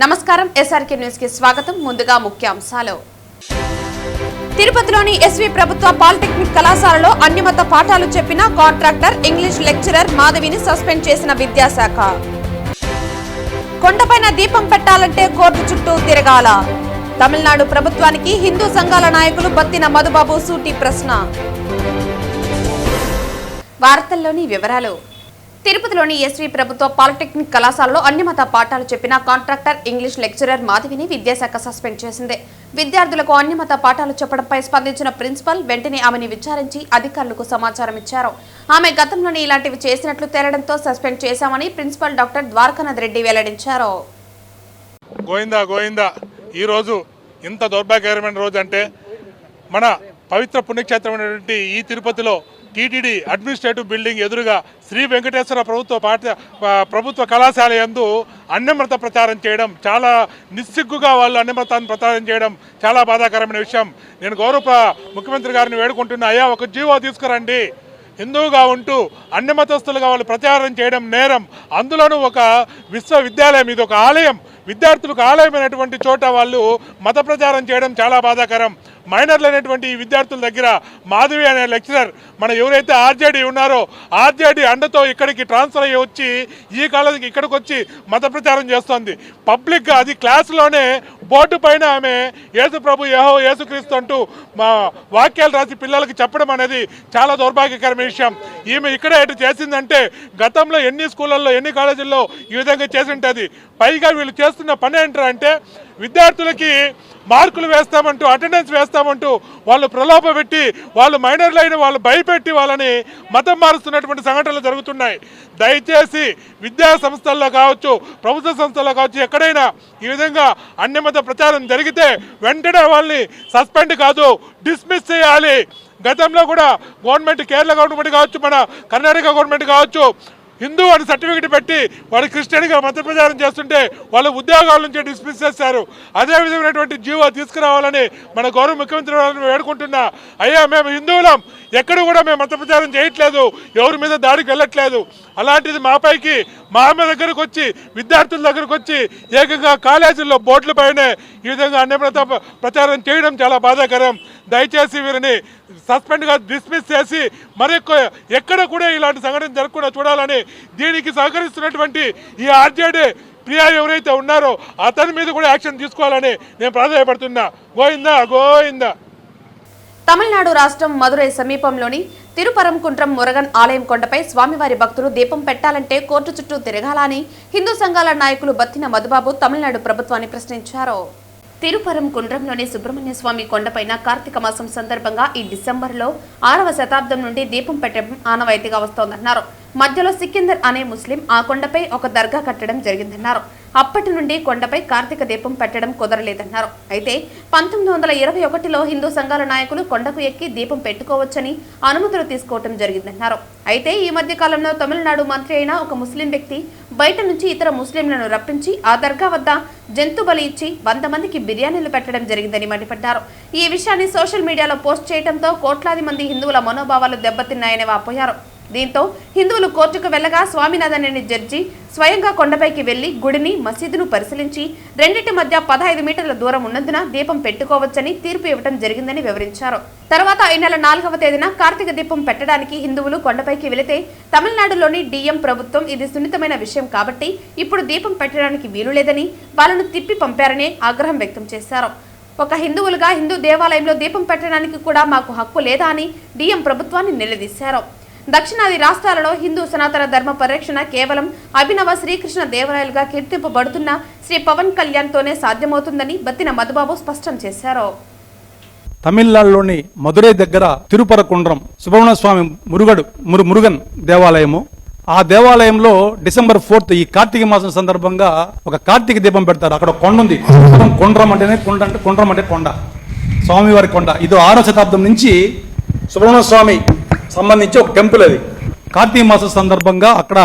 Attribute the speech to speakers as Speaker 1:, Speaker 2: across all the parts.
Speaker 1: నమస్కారం SRK news కి స్వాగతం. ముందుగా ముఖ్యాంశాలు. తిరుపతిలోని ఎస్వి ప్రభుత్వ పాలిటెక్నిక్ కళాశాలలో అన్యమత పాఠాలు చెప్పిన కాంట్రాక్టర్ ఇంగ్లీష్ లెక్చరర్ మాధవిని సస్పెండ్ చేసిన విద్యాశాఖ. కొండపైన దీపం పెట్టాలంటే కోర్టు చుట్టూ తిరగాల. తమిళనాడు ప్రభుత్వానికి హిందూ సంఘాల నాయకులు బత్తిన మధుబాబు సూటి ప్రశ్న. వార్తల్లోని వివరాలు. తిరుపతిలోని ఎస్వి ప్రభుత్వ పాలిటెక్నిక్ కళాశాలలో అన్యమత పాఠాలు చెప్పిన కాంట్రాక్టర్ ఇంగ్లీష్ లెక్చరర్ మాధవిని విద్యాశాఖ సస్పెండ్ చేసింది. విద్యార్థులకు అన్యమత పాఠాలు చెప్పడంపై స్పందించిన ప్రిన్సిపల్ వెంటనే ఆమెను విచారించి అధికారులకు సమాచారం ఇచ్చారు. ఆమె గతంలోనే ఇలాంటివి చేసినట్లు తేలడంతో సస్పెండ్ చేశామని ప్రిన్సిపల్ డాక్టర్ ద్వారకానాథ్ రెడ్డి వెల్లడించారు.
Speaker 2: గోవిందా గోవిందా, ఈరోజు ఇంత దౌర్భాగ్యకరమైన రోజు అంటే మన పవిత్ర పుణ్యక్షేత్రమైనటువంటి ఈ తిరుపతిలో టీటీడీ అడ్మినిస్ట్రేటివ్ బిల్డింగ్ ఎదురుగా శ్రీ వెంకటేశ్వర ప్రభుత్వ కళాశాల యందు అన్యమత ప్రచారం చేయడం, చాలా నిస్సిగ్గుగా వాళ్ళు అన్యమతాన్ని ప్రచారం చేయడం చాలా బాధాకరమైన విషయం. నేను గౌరవ ముఖ్యమంత్రి గారిని వేడుకుంటున్నా, అయ్యా ఒక జీవో తీసుకురండి. హిందువుగా ఉంటూ అన్యమతస్తులుగా వాళ్ళు ప్రచారం చేయడం నేరం. అందులోనూ ఒక విశ్వవిద్యాలయం, ఇది ఒక ఆలయం, విద్యార్థులకు ఆలయమైనటువంటి చోట వాళ్ళు మత ప్రచారం చేయడం చాలా బాధాకరం. మైనర్లు అనేటువంటి ఈ విద్యార్థుల దగ్గర మాధవి అనే లెక్చరర్ మన ఎవరైతే ఆర్జేడీ ఉన్నారో ఆర్జేడీ అండతో ఇక్కడికి ట్రాన్స్ఫర్ అయ్యి వచ్చి ఈ కాలేజీకి ఇక్కడికి వచ్చి మత ప్రచారం చేస్తోంది. పబ్లిక్గా అది క్లాసులోనే బోర్డు పైన ఆమె యేసు ప్రభు యెహోవా యేసుక్రీస్తు అంటూ మా వాక్యాలు రాసి పిల్లలకి చెప్పడం అనేది చాలా దౌర్భాగ్యకరమైన విషయం. ఈమె ఇక్కడ ఎటు చేసిందంటే గతంలో ఎన్ని స్కూళ్ళల్లో ఎన్ని కాలేజీల్లో ఈ విధంగా చేసి ఉంటుంది. పైగా వీళ్ళు చేస్తున్న పని ఏంటంటే విద్యార్థులకి మార్కులు వేస్తామంటూ అటెండెన్స్ వేస్తామంటూ వాళ్ళు ప్రలోభ పెట్టి వాళ్ళు మైనర్లైన వాళ్ళు భయపెట్టి వాళ్ళని మతం మారుస్తున్నటువంటి సంఘటనలు జరుగుతున్నాయి. దయచేసి విద్యా సంస్థల్లో కావచ్చు, ప్రభుత్వ సంస్థల్లో కావచ్చు, ఎక్కడైనా ఈ విధంగా అన్యమత ప్రచారం జరిగితే వెంటనే వాళ్ళని సస్పెండ్ కాదు డిస్మిస్ చేయాలి. గతంలో కూడా గవర్నమెంట్, కేరళ గవర్నమెంట్ కావచ్చు, మన కర్ణాటక గవర్నమెంట్ కావచ్చు, హిందూ అని సర్టిఫికెట్ పెట్టి వాడు క్రిస్టియన్గా మత ప్రచారం చేస్తుంటే వాళ్ళ ఉద్యోగాల నుంచి డిస్మిస్ చేశారు. అదే విధమైనటువంటి జీవో తీసుకురావాలని మన గౌరవ ముఖ్యమంత్రి వారిని వేడుకుంటున్నా. అయ్యా మేము హిందువులం, ఎక్కడ కూడా మేము మత ప్రచారం చేయట్లేదు, ఎవరి మీద దాడికి వెళ్ళట్లేదు. అలాంటిది మాపైకి మా అమ్మ దగ్గరకు వచ్చి విద్యార్థుల దగ్గరకు వచ్చి ఏకంగా కాలేజీల్లో బోర్డుల పైనే ఈ విధంగా అన్యమత ప్రచారం చేయడం చాలా బాధాకరం. దయచేసి వీరిని సస్పెండ్గా డిస్మిస్ చేసి మరెక్కువ ఎక్కడ కూడా ఇలాంటి సంఘటన జరగకుండా చూడాలని, దీనికి సహకరిస్తున్నటువంటి ఈ ఆర్జేడీ ప్రియా ఎవరైతే ఉన్నారో అతని మీద కూడా యాక్షన్ తీసుకోవాలని నేను ప్రాధాన్యపడుతున్నా. గోవిందా గోవిందా.
Speaker 1: తమిళనాడు రాష్ట్రం మదురై సమీపంలోని తిరుపరంకుంట్రం మురగన్ ఆలయం కొండపై స్వామివారి భక్తులు దీపం పెట్టాలంటే కోర్టు చుట్టూ తిరగాలని హిందూ సంఘాల నాయకులు బత్తిన మధుబాబు తమిళనాడు ప్రభుత్వాన్ని ప్రశ్నించారు. తిరుపరంకుంట్రంలోని సుబ్రహ్మణ్య స్వామి కొండపైన కార్తీక మాసం సందర్భంగా ఈ డిసెంబర్లో 6వ శతాబ్దం నుండి దీపం పెట్టడం ఆనవాయితీగా వస్తోందన్నారు. మధ్యలో సికిందర్ అనే ముస్లిం ఆ కొండపై ఒక దర్గా కట్టడం జరిగిందన్నారు. అప్పటి నుండి కొండపై కార్తీక దీపం పెట్టడం కుదరలేదన్నారు. అయితే 1921లో హిందూ సంఘాల నాయకులు కొండకు ఎక్కి దీపం పెట్టుకోవచ్చని అనుమతులు తీసుకోవడం జరిగిందన్నారు. అయితే ఈ మధ్య కాలంలో తమిళనాడు మంత్రి అయిన ఒక ముస్లిం వ్యక్తి బయట నుంచి ఇతర ముస్లింలను రప్పించి ఆ దర్గా వద్ద జంతు బలి ఇచ్చి 100 మందికి బిర్యానీలు పెట్టడం జరిగిందని మండిపడ్డారు. ఈ విషయాన్ని సోషల్ మీడియాలో పోస్ట్ చేయడంతో కోట్లాది మంది హిందువుల మనోభావాలు దెబ్బతిన్నాయని వాపోయారు. దీంతో హిందువులు కోర్టుకు వెళ్లగా స్వామినాథన్ అనే జడ్జి స్వయంగా కొండపైకి వెళ్లి గుడిని, మసీదును పరిశీలించి రెండింటి మధ్య 15 మీటర్ల దూరం ఉన్నందున దీపం పెట్టుకోవచ్చని తీర్పు ఇవ్వడం జరిగిందని వివరించారు. తర్వాత ఈ నెల 4వ తేదీన కార్తీక దీపం పెట్టడానికి హిందువులు కొండపైకి వెళితే తమిళనాడులోని డిఎం ప్రభుత్వం ఇది సున్నితమైన విషయం కాబట్టి ఇప్పుడు దీపం పెట్టడానికి వీలు లేదని వాళ్ళను తిప్పి పంపారని ఆగ్రహం వ్యక్తం చేశారు. ఒక హిందువులుగా హిందూ దేవాలయంలో దీపం పెట్టడానికి కూడా మాకు హక్కు లేదా అని డిఎం ప్రభుత్వాన్ని నిలదీశారు. దక్షిణాది రాష్ట్రాలలో హిందూ సనాతన ధర్మ పరిరక్షణ కేవలం అభినవ శ్రీకృష్ణ దేవాలయాలుగా కీర్తింపబడుతున్న శ్రీ పవన్ కళ్యాణ్తోనే సాధ్యమవుతుందని బత్తిన మధుబాబు స్పష్టం చేశారు.
Speaker 3: తమిళనాడులోని మదురై దగ్గర తిరుపరకుండ్రం సుబ్రహ్మణ్య స్వామి మురుగన్ దేవాలయము, ఆ దేవాలయంలో డిసెంబర్ 4th ఈ కార్తీక మాసం సందర్భంగా ఒక కార్తీక దీపం పెడతారు. అక్కడ కొండ ఉంది. కొండ్రం అంటేనే కొండ్రం అంటే కొండ, స్వామివారి కొండ. ఇది 6వ శతాబ్దం నుంచి సుబ్రహ్మణ్య స్వామి సంబంధించి ఒక టెంపుల్. అది కార్తీక మాసం సందర్భంగా అక్కడ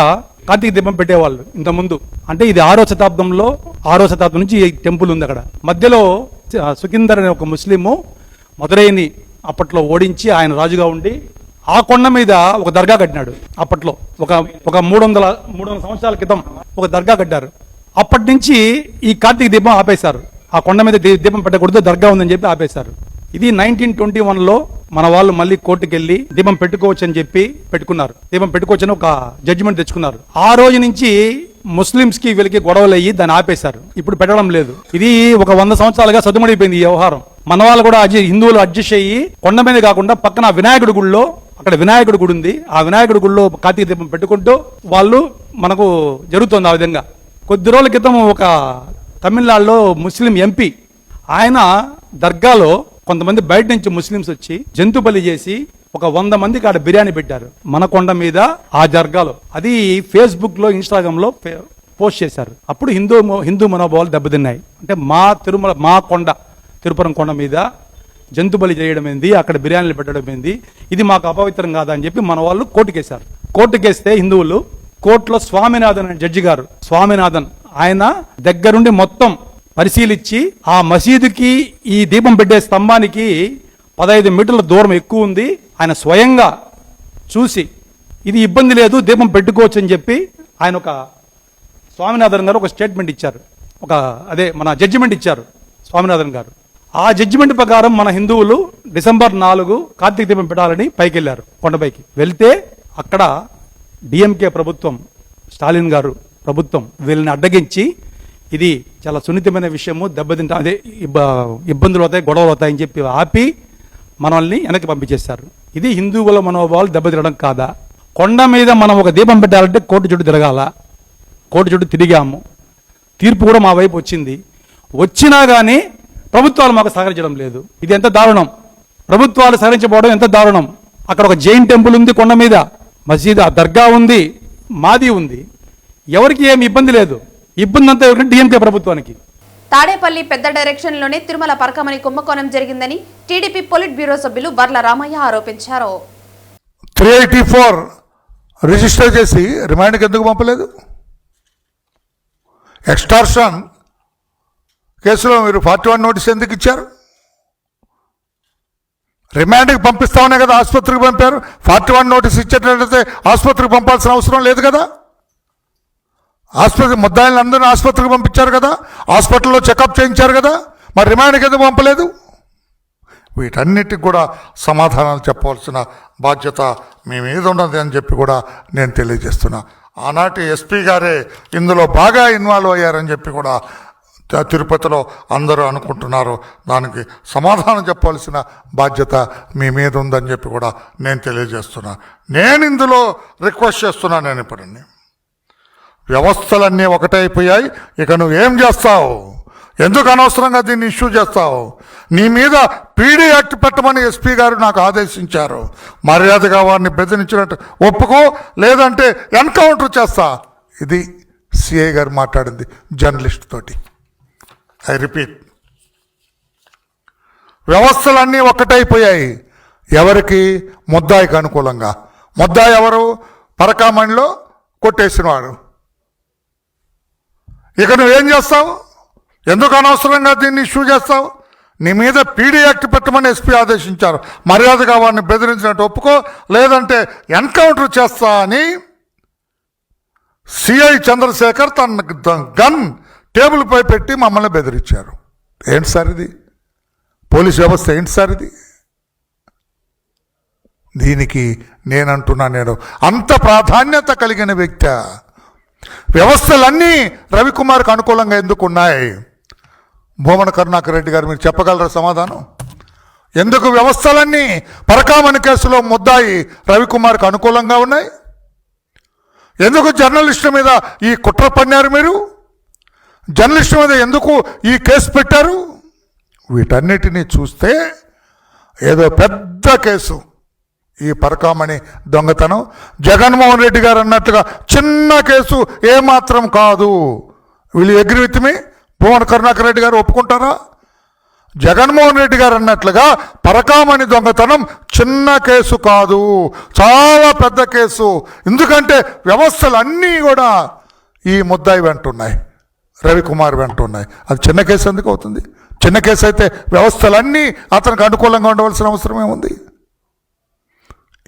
Speaker 3: కార్తీక దీపం పెట్టేవాళ్ళు ఇంతకుముందు. అంటే ఇది 6వ శతాబ్దం నుంచి ఈ టెంపుల్ ఉంది. అక్కడ మధ్యలో సుకిందర్ అనే ఒక ముస్లిము మదురైని అప్పట్లో ఓడించి ఆయన రాజుగా ఉండి ఆ కొండ మీద ఒక దర్గా కట్టినాడు. అప్పట్లో ఒక 300 సంవత్సరాల క్రితం ఒక దర్గా కట్టారు. అప్పటి నుంచి ఈ కార్తీక దీపం ఆపేశారు. ఆ కొండ మీద దీపం పెట్టకూడదు, దర్గా ఉందని చెప్పి ఆపేశారు. ఇది 1921లో మన వాళ్ళు మళ్ళీ కోర్టుకు వెళ్ళి దీపం పెట్టుకోవచ్చు అని చెప్పి పెట్టుకున్నారు. దీపం పెట్టుకోవచ్చని ఒక జడ్జిమెంట్ తెచ్చుకున్నారు. ఆ రోజు నుంచి ముస్లింస్ కి వీళ్ళకి గొడవలు అయ్యి దాన్ని ఆపేశారు. ఇప్పుడు పెట్టడం లేదు. ఇది ఒక 100 సంవత్సరాలుగా సద్దుమడిపోయింది ఈ వ్యవహారం. మన వాళ్ళు కూడా హిందువులు అడ్జస్ట్ అయ్యి కొండ మీద కాకుండా పక్కన వినాయకుడి గుడిలో, అక్కడ వినాయకుడి గుడి ఉంది, ఆ వినాయకుడి గుడిలో కార్తీక దీపం పెట్టుకుంటూ వాళ్ళు మనకు జరుగుతుంది. ఆ విధంగా కొద్ది రోజుల క్రితం ఒక తమిళనాడులో ముస్లిం ఎంపీ ఆయన దర్గాలో కొంతమంది బయట నుంచి ముస్లింస్ వచ్చి జంతు బలి చేసి ఒక 100 మందికి ఆడ బిర్యానీ పెట్టారు మన కొండ మీద ఆ దర్గాలో. అది ఫేస్బుక్ లో, ఇన్స్టాగ్రామ్ లో పోస్ట్ చేశారు. అప్పుడు హిందూ మనోభావాలు దెబ్బతిన్నాయి. అంటే మా కొండ తిరుపరం కొండ మీద జంతు బలి చేయడం ఏంది, అక్కడ బిర్యానీలు పెట్టడం ఏంది, ఇది మాకు అపవిత్రం కాదా అని చెప్పి మన వాళ్ళు కోర్టుకేశారు. కోర్టుకేస్తే హిందువులు కోర్టులో స్వామినాథన్ అనే జడ్జి గారు, స్వామినాథన్ ఆయన దగ్గరుండి మొత్తం పరిశీలించి ఆ మసీదుకి ఈ దీపం పెట్టే స్తంభానికి 15 మీటర్ల దూరం ఎక్కువ ఉంది, ఆయన స్వయంగా చూసి ఇది ఇబ్బంది లేదు దీపం పెట్టుకోవచ్చు అని చెప్పి ఆయన ఒక స్వామినాథన్ గారు ఒక స్టేట్మెంట్ ఇచ్చారు. మన జడ్జిమెంట్ ఇచ్చారు స్వామినాథన్ గారు. ఆ జడ్జిమెంట్ ప్రకారం మన హిందువులు డిసెంబర్ 4 కార్తీక దీపం పెట్టాలని పైకి వెళ్ళారు. కొండపైకి వెళ్తే అక్కడ డిఎంకే ప్రభుత్వం, స్టాలిన్ గారు ప్రభుత్వం వీళ్ళని అడ్డగించి ఇది చాలా సున్నితమైన విషయము, దెబ్బతింటా అదే ఇబ్బందులు అవుతాయి, గొడవలు అవుతాయని చెప్పి ఆపి మనల్ని వెనక్కి పంపించేశారు. ఇది హిందువుల మనోభావాలు దెబ్బతినడం కాదా? కొండ మీద మనం ఒక దీపం పెట్టాలంటే కోర్టు చుట్టూ తిరగాల. కోర్టు చుట్టూ తిరిగాము. తీర్పు కూడా మా వైపు వచ్చింది. వచ్చినా కానీ ప్రభుత్వాలు మాకు సహకరించడం లేదు. ఇది ఎంత దారుణం! ప్రభుత్వాలు సహకరించబోవడం ఎంత దారుణం! అక్కడ ఒక జైన్ టెంపుల్ ఉంది, కొండ మీద మసీద్, దర్గా ఉంది, మాది ఉంది, ఎవరికి ఏమి ఇబ్బంది లేదు. ఇబ్బంది అంతా ఎవరికంటే డిఎంకే ప్రభుత్వానికి.
Speaker 1: తాడేపల్లి పెద్ద డైరెక్షన్లోనే తిరుమల పరకమని కుంభకోణం జరిగిందని టీడీపీ పొలిట్ బ్యూరో సభ్యులు బర్ల రామయ్య ఆరోపించారు.
Speaker 4: 384 రిజిస్టర్ చేసి రిమాండ్కి ఎందుకు పంపలేదు? ఎక్స్టార్షన్ కేసులో మీరు 41 నోటీస్ ఎందుకు ఇచ్చారు? రిమాండ్కి పంపిస్తామనే కదా ఆసుపత్రికి పంపారు. 41 నోటీస్ ఇచ్చేటట్లయితే ఆసుపత్రికి పంపాల్సిన అవసరం లేదు కదా. ఆసుపత్రి ముద్దాయిలను అందరినీ ఆసుపత్రికి పంపించారు కదా, హాస్పిటల్లో చెకప్ చేయించారు కదా, మరి రిమాండ్కి ఎందుకు పంపలేదు? వీటన్నిటికి కూడా సమాధానాలు చెప్పవలసిన బాధ్యత మీ మీద ఉన్నది అని చెప్పి కూడా నేను తెలియజేస్తున్నా. ఆనాటి ఎస్పీ గారే ఇందులో బాగా ఇన్వాల్వ్ అయ్యారని చెప్పి కూడా తిరుపతిలో అందరూ అనుకుంటున్నారు. దానికి సమాధానం చెప్పవలసిన బాధ్యత మీ మీద ఉందని చెప్పి కూడా నేను తెలియజేస్తున్నా. నేను ఇందులో రిక్వెస్ట్ చేస్తున్నాను. నేను ఇప్పుడన్నీ వ్యవస్థలన్నీ ఒకటైపోయాయి. ఇక నువ్వేం చేస్తావు? ఎందుకు అనవసరంగా దీన్ని ఇష్యూ చేస్తావు? నీ మీద పీడీ యాక్ట్ పెట్టమని ఎస్పీ గారు నాకు ఆదేశించారు. మర్యాదగా వారిని బెదిరించినట్టు ఒప్పుకో, లేదంటే ఎన్కౌంటర్ చేస్తా. ఇది సిఐ గారు మాట్లాడింది జర్నలిస్ట్ తోటి. ఐ రిపీట్, వ్యవస్థలన్నీ ఒక్కటైపోయాయి. ఎవరికి? ముద్దాయికి అనుకూలంగా. ముద్దాయి ఎవరు? పరకామణిలో కొట్టేసినవాడు. ఇక నువ్వేం చేస్తావు? ఎందుకు అనవసరంగా దీన్ని ఇష్యూ చేస్తావు? నీ మీద పీడీ యాక్ట్ పెట్టమని ఎస్పీ ఆదేశించారు. మర్యాదగా వారిని బెదిరించినట్టు ఒప్పుకో, లేదంటే ఎన్కౌంటర్ చేస్తా అని సిఐ చంద్రశేఖర్ తన గన్ టేబుల్ పై పెట్టి మమ్మల్ని బెదిరించారు. ఏంటి సార్ ఇది? పోలీస్ వ్యవస్థ ఏంటి సార్ ఇది? దీనికి నేనంటున్నా, నేను అంత ప్రాధాన్యత కలిగిన వ్యక్తి. వ్యవస్థలన్నీ రవికుమార్కి అనుకూలంగా ఎందుకు ఉన్నాయి? భూమన కరుణాకర్ రెడ్డి గారు మీరు చెప్పగలరా సమాధానం? ఎందుకు వ్యవస్థలన్నీ పరకామణి కేసులో ముద్దాయి రవికుమార్కి అనుకూలంగా ఉన్నాయి? ఎందుకు జర్నలిస్టుల మీద ఈ కుట్ర పన్నారు? మీరు జర్నలిస్టుల మీద ఎందుకు ఈ కేసు పెట్టారు? వీటన్నిటినీ చూస్తే ఏదో పెద్ద కేసు ఈ పరకామణి దొంగతనం. జగన్మోహన్ రెడ్డి గారు అన్నట్టుగా చిన్న కేసు ఏమాత్రం కాదు. వీళ్ళు అగ్రీ విత్ మీ? భువన కరుణాకర్ రెడ్డి గారు ఒప్పుకుంటారా? జగన్మోహన్ రెడ్డి గారు అన్నట్లుగా పరకామణి దొంగతనం చిన్న కేసు కాదు, చాలా పెద్ద కేసు. ఎందుకంటే వ్యవస్థలన్నీ కూడా ఈ ముద్దాయి వెంటున్నాయి, రవికుమార్ వెంటున్నాయి. అది చిన్న కేసు ఎందుకు అవుతుంది? చిన్న కేసు అయితే వ్యవస్థలన్నీ అతనికి అనుకూలంగా ఉండవలసిన అవసరం ఏముంది?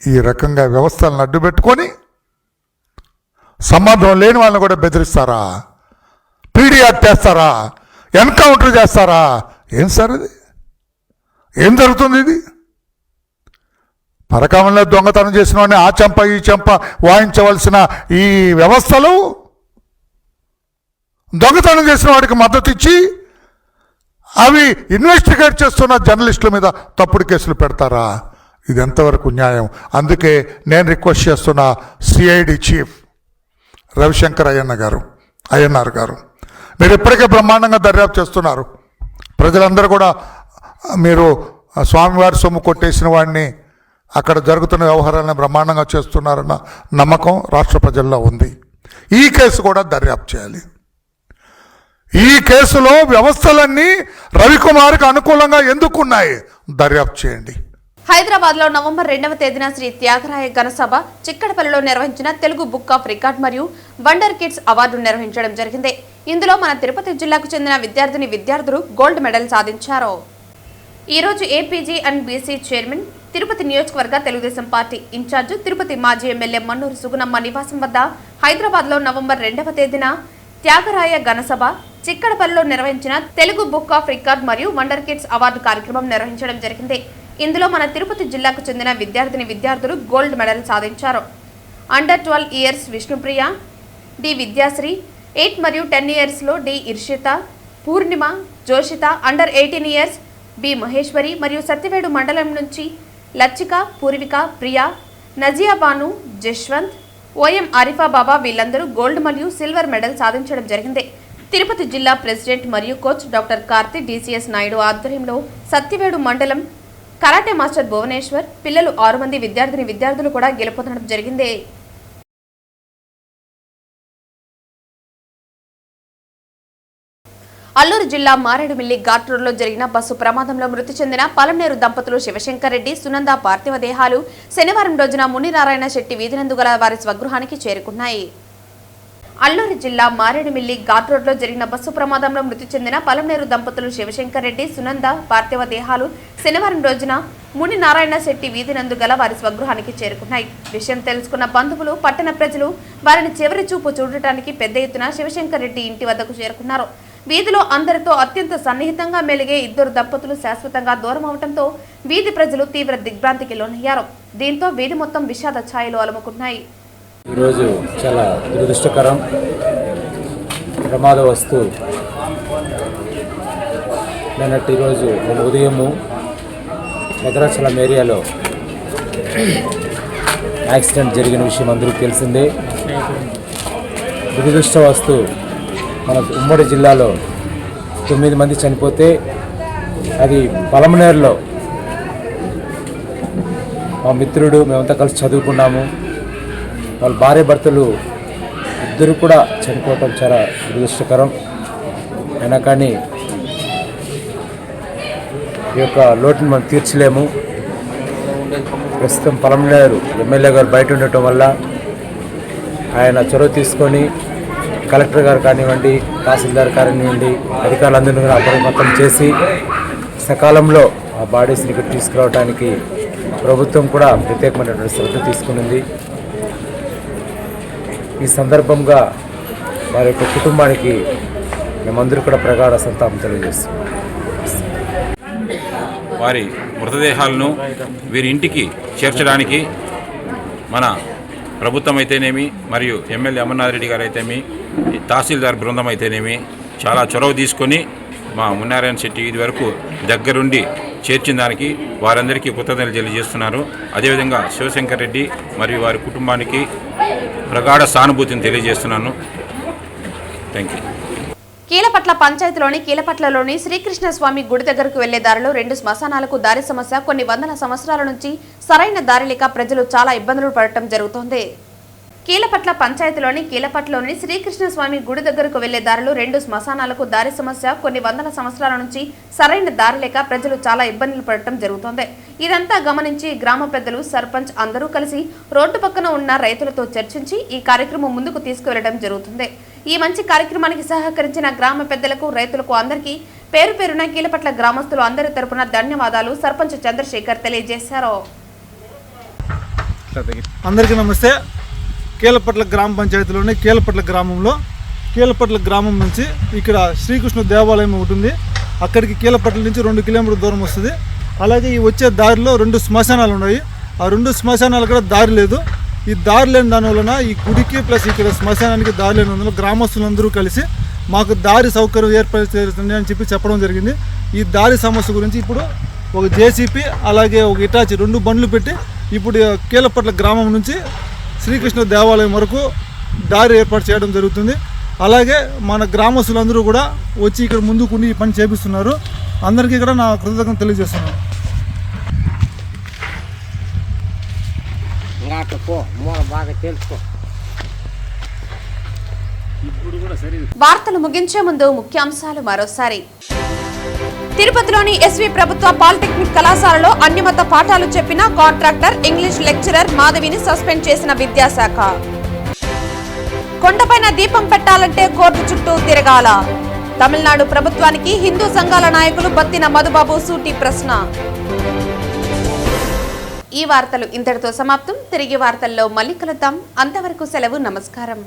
Speaker 4: ఈ రకంగా వ్యవస్థలను అడ్డుపెట్టుకొని సంబంధం లేని వాళ్ళని కూడా బెదిరిస్తారా? పీడీ యాక్ట్ చేస్తారా? ఎన్కౌంటర్ చేస్తారా? ఏం సార్ ఇది? ఏం జరుగుతుంది ఇది? పరకామంలో దొంగతనం చేసిన వాడిని ఆ చెంప ఈ చెంప వాయించవలసిన ఈ వ్యవస్థలు దొంగతనం చేసిన వాడికి మద్దతు ఇచ్చి అవి ఇన్వెస్టిగేట్ చేస్తున్న జర్నలిస్టుల మీద తప్పుడు కేసులు పెడతారా? ఇది ఎంతవరకు న్యాయం? అందుకే నేను రిక్వెస్ట్ చేస్తున్నా సిఐడి చీఫ్ రవిశంకర్ అయ్యన్నార్ గారు, మీరు ఇప్పటికే బ్రహ్మాండంగా దర్యాప్తు చేస్తున్నారు. ప్రజలందరూ కూడా మీరు స్వామివారి సొమ్ము కొట్టేసిన వాడిని, అక్కడ జరుగుతున్న వ్యవహారాలను బ్రహ్మాండంగా చేస్తున్నారన్న నమ్మకం రాష్ట్ర ప్రజల్లో ఉంది. ఈ కేసు కూడా దర్యాప్తు చేయాలి. ఈ కేసులో వ్యవస్థలన్నీ రవికుమార్కి అనుకూలంగా ఎందుకున్నాయి? దర్యాప్తు చేయండి.
Speaker 1: హైదరాబాద్ లో నవంబర్ 2వ తేదీన శ్రీ త్యాగరాయ ఘనసభ చిక్కడపల్లిలో నిర్వహించిన తెలుగు బుక్ ఆఫ్ రికార్డ్ మరియు వండర్ కిడ్స్ అవార్డు నిర్వహించడం జరిగింది. ఇందులో మన తిరుపతి జిల్లాకు చెందిన విద్యార్థులు గోల్డ్ మెడల్ సాధించారు. ఈ రోజు APG and BC chairman, Tirupati నియోజకవర్గ తెలుగుదేశం పార్టీ ఇన్ఛార్జ్, తిరుపతి మాజీ ఎమ్మెల్యే మన్నూరు సుగుణమ్మ నివాసం వద్ద హైదరాబాద్ లో నవంబర్ 2వ తేదీన త్యాగరాయ ఘనసభ చిక్కడపల్లిలో నిర్వహించిన తెలుగు బుక్ ఆఫ్ రికార్డ్ మరియు వండర్ కిడ్స్ అవార్డు కార్యక్రమం నిర్వహించడం జరిగింది. ఇందులో మన తిరుపతి జిల్లాకు చెందిన విద్యార్థులు గోల్డ్ మెడల్ సాధించారు. Under 12 years Vishnupriya, D Vidyasri, 8 మరియు 10 ఇయర్స్లో D Irshitha, Purnima, Joshitha, under 18 years B Maheswari మరియు సత్యవేడు మండలం నుంచి లచ్చిక, పూర్విక, ప్రియా, నజియా బాను, జశ్వంత్, ఓఎం ఆరిఫా బాబా వీళ్ళందరూ గోల్డ్ మరియు సిల్వర్ మెడల్ సాధించడం జరిగింది. తిరుపతి జిల్లా ప్రెసిడెంట్ మరియు coach doctor Karthi DCS Naidu ఆధ్వర్యంలో సత్యవేడు మండలం కరాటే మాస్టర్ భువనేశ్వర్, పిల్లలు 6 మంది విద్యార్థులు కూడా గెలుపొందడం జరిగింది. అల్లూరు జిల్లా మారేడుమిల్లి ఘాట్ రోడ్లో జరిగిన బస్సు ప్రమాదంలో మృతి చెందిన పలమనేరు దంపతులు శివశంకర్ రెడ్డి, సునంద పార్థివ దేహాలు శనివారం రోజున మునినారాయణ శెట్టి వీధినందు గల వారి స్వగృహానికి చేరుకున్నాయి. అల్లూరు జిల్లా మారేడుమిల్లి ఘాట్ రోడ్లో జరిగిన బస్సు ప్రమాదంలో మృతి చెందిన పలమనేరు దంపతులు శివశంకర్ రెడ్డి, సునంద పార్థివ దేహాలు శనివారం రోజున మునినారాయణ శెట్టి వీధినందు గల వారి స్వగృహానికి చేరుకున్నాయి. విషయం తెలుసుకున్న బంధువులు, పట్టణ ప్రజలు వారిని చివరి చూపు చూడటానికి పెద్ద ఎత్తున శివశంకర్ రెడ్డి ఇంటి వద్దకు చేరుకున్నారు. వీధిలో అందరితో అత్యంత సన్నిహితంగా మెలిగే ఇద్దరు దంపతులు శాశ్వతంగా దూరం అవడంతో వీధి ప్రజలు తీవ్ర దిగ్భ్రాంతికి లోనయ్యారు. దీంతో వీధి మొత్తం విషాద ఛాయలు అలుముకున్నాయి.
Speaker 5: ఈరోజు చాలా దురదృష్టకరం ప్రమాదవస్తు. నిన్నటి రోజు ఉదయము భద్రాచలం ఏరియాలో యాక్సిడెంట్ జరిగిన విషయం అందరికీ తెలిసిందే. దురదృష్టవస్తు మన ఉమ్మడి జిల్లాలో 9 మంది చనిపోతే అది పలమనేరులో మా మిత్రుడు, మేమంతా కలిసి చదువుకున్నాము. వాళ్ళ భార్య భర్తలు ఇద్దరు కూడా చనిపోవటం చాలా దురదృష్టకరం. అయినా కానీ ఈ యొక్క లోటుని మనం తీర్చలేము. ప్రస్తుతం పలమనేరు ఎమ్మెల్యే గారు బయట ఉండటం వల్ల ఆయన చొరవ తీసుకొని కలెక్టర్ గారు కానివ్వండి, తహసీల్దార్ కానివ్వండి, అధికారులందరినీ కూడా అప్రమత్తం చేసి సకాలంలో ఆ బాడీస్ని ఇక్కడ తీసుకురావడానికి ప్రభుత్వం కూడా ప్రత్యేకమైనటువంటి శ్రద్ధ తీసుకునింది. ఈ సందర్భంగా వారి యొక్క కుటుంబానికి మేమందరూ కూడా ప్రగాఢ సంతాపం తెలియజేస్తున్నాం.
Speaker 6: వారి మృతదేహాలను వీరి ఇంటికి చేర్చడానికి మన ప్రభుత్వం అయితేనేమి, మరియు ఎమ్మెల్యే అమర్నాథ్ రెడ్డి గారు అయితేమి, తహసీల్దార్ బృందం అయితేనేమి చాలా చొరవ తీసుకొని మా మున్నారాయణ శెట్టి ఇది వరకు దగ్గరుండి చేర్చిన దానికి వారందరికీ కృతజ్ఞతలు తెలియజేస్తున్నారు. అదేవిధంగా శివశంకర్ రెడ్డి మరియు వారి కుటుంబానికి ప్రగాఢ సానుభూతిని తెలియజేస్తున్నాను. Thank you.
Speaker 1: కీలపట్ల పంచాయతీలోని కీలపట్లలోని శ్రీకృష్ణ స్వామి గుడి దగ్గరకు వెళ్లే దారిలో 2 శ్మశానాలకు దారి సమస్య. కొన్ని వందల సంవత్సరాల నుంచి సరైన దారి లేక ప్రజలు చాలా ఇబ్బందులు పడటం జరుగుతోంది. కీలపట్ల పంచాయతీలోని కీలపట్లలోని శ్రీకృష్ణ స్వామి గుడి దగ్గరకు వెళ్లే దారిలో 2 శ్మశానాలకు దారి సమస్య. కొన్ని వందల సంవత్సరాల నుంచి సరైన దారి లేక ప్రజలు చాలా ఇబ్బందులు పడటం జరుగుతోంది. ఇదంతా గమనించి గ్రామ పెద్దలు, సర్పంచ్ అందరూ కలిసి రోడ్డు పక్కన ఉన్న రైతులతో చర్చించి ఈ కార్యక్రమం ముందుకు తీసుకువెళ్లడం జరుగుతుంది. ఈ మంచి కార్యక్రమానికి సహకరించిన గ్రామ పెద్దలకు, రైతులకు అందరికీ పేరు పేరున కీలపట్ల గ్రామస్తులు అందరి తరపున ధన్యవాదాలు సర్పంచ్ చంద్రశేఖర్ తెలియజేశారు.
Speaker 7: అందరికీ నమస్తే. కీలపట్ల గ్రామ పంచాయతీలోని కీలపట్ల గ్రామంలో కీలపట్ల గ్రామం నుంచి ఇక్కడ శ్రీకృష్ణ దేవాలయం ఒకటి ఉంది. అక్కడికి కీలపట్ల నుంచి 2 కిలోమీటర్ల దూరం వస్తుంది. అలాగే ఈ వచ్చే దారిలో 2 శ్మశానాలు ఉన్నాయి. ఆ 2 శ్మశానాలు కూడా దారి లేదు. ఈ దారి లేని దాని వలన ఈ గుడికి ప్లస్ ఇక్కడ శ్మశానానికి దారి లేని వలన గ్రామస్తులందరూ కలిసి మాకు దారి సౌకర్యం ఏర్పడుతుంది అని చెప్పడం జరిగింది. ఈ దారి సమస్య గురించి ఇప్పుడు ఒక జేసీపీ అలాగే ఒక ఇటాచి 2 బండ్లు పెట్టి ఇప్పుడు కీలపట్ల గ్రామం నుంచి శ్రీకృష్ణ దేవాలయం వరకు దారి ఏర్పాటు చేయడం జరుగుతుంది. అలాగే మన గ్రామస్తులందరూ కూడా వచ్చి ఇక్కడ ముందుకుండి ఈ పని చేపిస్తున్నారు. అందరికీ కూడా నా కృతజ్ఞతలు తెలియజేస్తున్నాను.
Speaker 1: వార్తలు ముగించే ముందు ముఖ్యాంశాలు మరోసారి. తిరుపతిలోని ఎస్వి ప్రభుత్వ పాలిటెక్నిక్ కళాశాలలో అన్యమత పాఠాలు చెప్పిన కాంట్రాక్టర్ ఇంగ్లీష్ లెక్చరర్ మాధవిని సస్పెండ్ చేసిన విద్యాశాఖ. కొండపైన దీపం పెట్టాలంటే కోర్టు చుట్టూ తిరగాల. తమిళనాడు ప్రభుత్వానికి హిందూ సంఘాల నాయకులు బత్తిన మధుబాబు సూటి ప్రశ్న. ఈ వార్తలు ఇంతటితో సమాప్తం. తిరిగి వార్తల్లో మళ్ళీ కలుద్దాం. అంతవరకు సెలవు. నమస్కారం.